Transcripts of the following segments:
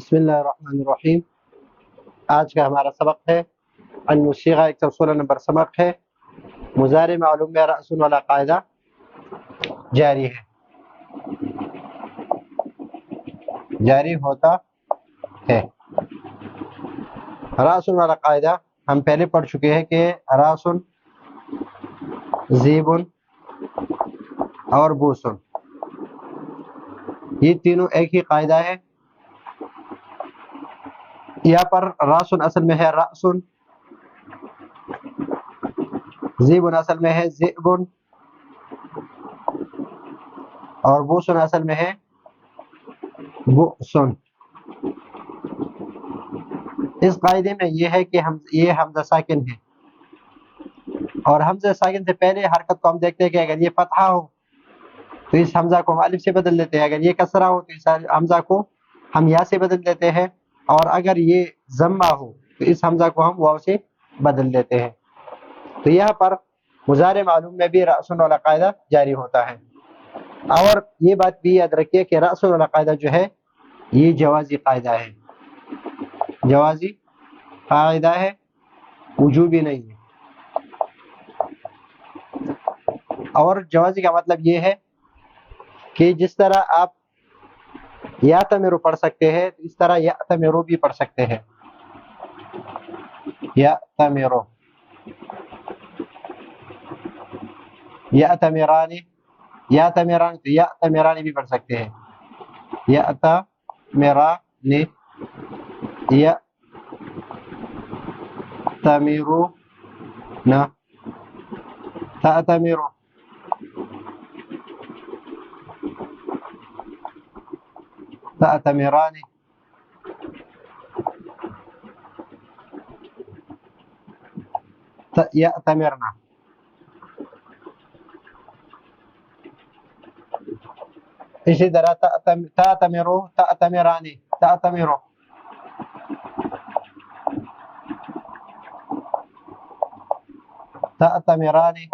بسم اللہ الرحمن الرحیم۔ آج کا ہمارا سبق ہے المصیغہ 116 نمبر سبق ہے۔ مضارع معلوم میں رأس والا قاعدہ جاری ہے، جاری ہوتا ہے۔ رأس والا قاعدہ ہم پہلے پڑھ چکے ہیں کہ راس زیب اور بوسن، یہ تینوں ایک ہی قاعدہ ہے۔ یہاں پر راسن اصل میں ہے رأسن، زیبن اصل میں ہے زئبن، اور بوسن اصل میں ہے بؤسن۔ اس قاعدے میں یہ ہے کہ یہ حمزہ ساکن ہے، اور حمزہ ساکن سے پہلے حرکت کو ہم دیکھتے ہیں کہ اگر یہ فتحہ ہو تو اس حمزہ کو ہم الف سے بدل لیتے ہیں، اگر یہ کسرہ ہو تو اس حمزہ کو ہم یا سے بدل دیتے ہیں، اور اگر یہ ضمہ ہو تو اس حمزہ کو ہم واو سے بدل دیتے ہیں۔ تو یہاں پر مضارع معلوم میں بھی رأسن والا قاعدہ جاری ہوتا ہے۔ اور یہ بات بھی یاد رکھیے کہ رأسن والا قاعدہ جو ہے یہ جوازی قاعدہ ہے، جوازی قاعدہ ہے، وجوبی نہیں ہے۔ اور جوازی کا مطلب یہ ہے کہ جس طرح آپ یأتمر پڑھ سکتے ہیں اس طرح یأتمر بھی پڑھ سکتے ہیں۔ یأتمر، یأتمران، یأتمران تو یأتمران بھی پڑھ سکتے ہیں۔ یأتمران، یأتمرون، تأتمر، تأتمران، یأتمرنا۔ اسی طرح تأتمرو، تأتمرانی، تأتمرو، تأتمرانی،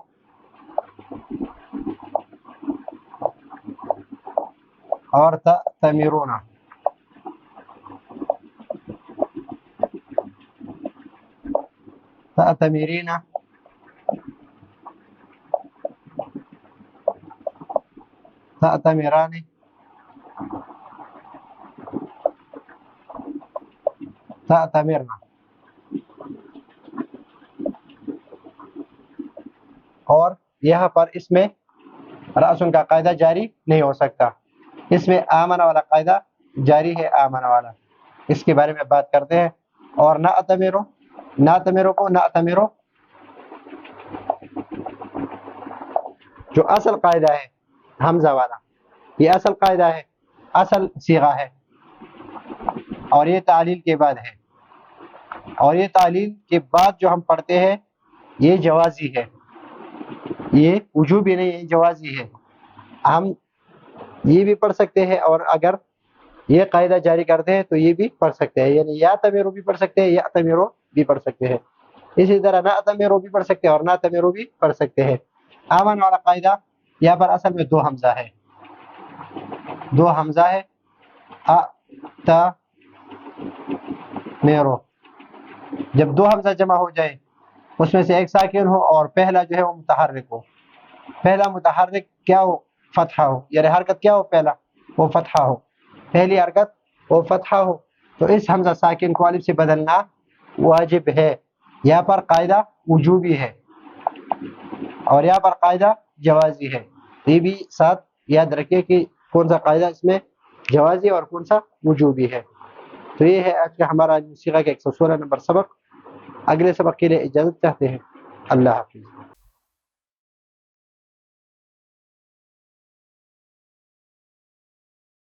اور تأتمرون۔ تأتمرین، تأتمران، تأتمرنا۔ اور یہاں پر اس میں رأسن کا قاعدہ جاری نہیں ہو سکتا، اس میں آمن والا قاعدہ جاری ہے، آمن والا، اس کے بارے میں بات کرتے ہیں۔ اور نأتمرو، نأتمرو کو نأتمرو جو اصل قاعدہ ہے حمزہ والا، یہ اصل قاعدہ ہے، اصل صیغہ ہے، اور یہ تعلیل کے بعد ہے، اور یہ تعلیل کے بعد جو ہم پڑھتے ہیں یہ جوازی ہے، یہ وجوبی نہیں ہے، جوازی ہے۔ ہم یہ بھی پڑھ سکتے ہیں، اور اگر یہ قاعدہ جاری کرتے ہیں تو یہ بھی پڑھ سکتے ہیں، یعنی یا تمیرو بھی پڑھ سکتے ہیں، یا تمیرو بھی پڑھ سکتے ہیں۔ اسی طرح نہ تمیرو بھی پڑھ سکتے ہیں اور نہ تمیرو بھی پڑھ سکتے ہیں۔ آمن والا قاعدہ یہاں پر اصل میں دو حمزہ ہے، دو حمزہ ہے، ا تا میرو۔ جب دو حمزہ جمع ہو جائے اس میں سے ایک ساکن ہو اور پہلا جو ہے وہ متحرک ہو، پہلا متحرک کیا ہو؟ فتحہ ہو، یعنی حرکت کیا ہو؟ پہلا وہ فتحہ ہو، پہلی حرکت وہ فتحہ ہو، تو اس حمزہ ساکن کو الف سے بدلنا واجب ہے۔ یہاں پر قاعدہ وجوبی ہے اور یہاں پر قاعدہ جوازی ہے، یہ بھی ساتھ یاد رکھیے کہ کون سا قاعدہ اس میں جوازی اور کون سا وجوبی ہے۔ تو یہ ہے آج کا ہمارا المصیغہ کا 116 نمبر سبق۔ اگلے سبق کے لیے اجازت چاہتے ہیں، اللہ حافظ۔